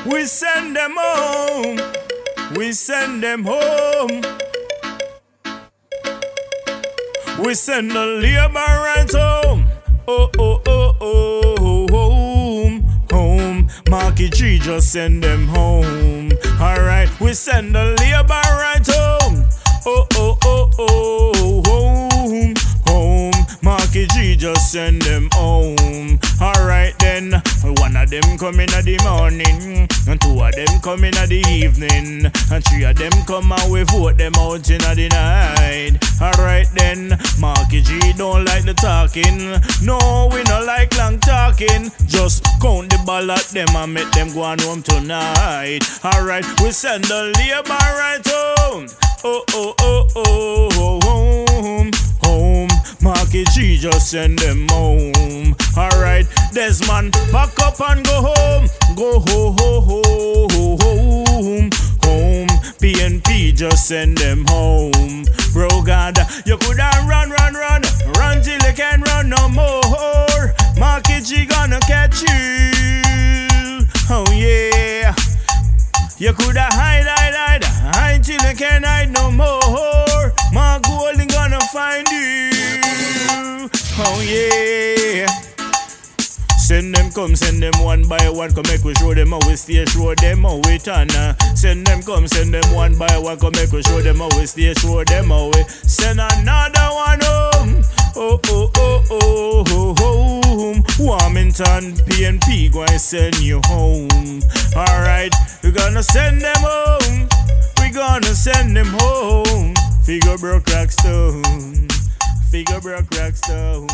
We send them home. We send them home. We send the laborers home. Oh, oh, oh, oh, home, home. Marky G just send them home. Alright, we send the laborers home. Oh, oh, oh, oh, home, home. Marky G just send them home. Alright then, one of them come in the morning, and two of them come in the evening, and three of them come and we vote them out in the night. Alright then, Marky G don't like the talking. No, we not like long talking. Just count the ballot them and make them go on home tonight. Alright, we send the labor right home. Oh, oh, oh, oh, oh, home, home. Marky G just send them home. Alright, Desmond, pack up and go home. Go home, home. PNP just send them home. Bro God, you coulda run till you can't run no more. Marky G gonna catch you. Oh yeah. You coulda hide till you can't hide no more. Mark Golding gonna find you. Oh yeah. Send them come, send them one by one. Come make we show them how we stay, show them how we turn. Send them come, send them one by one. Come make we show them how we stay, show them how we send another one home. Oh, oh, oh, oh, oh, home. Warmington, PNP, go and send you home. Alright, we gonna send them home. We gonna send them home. Figure broke Rockstone. Figure broke Rockstone.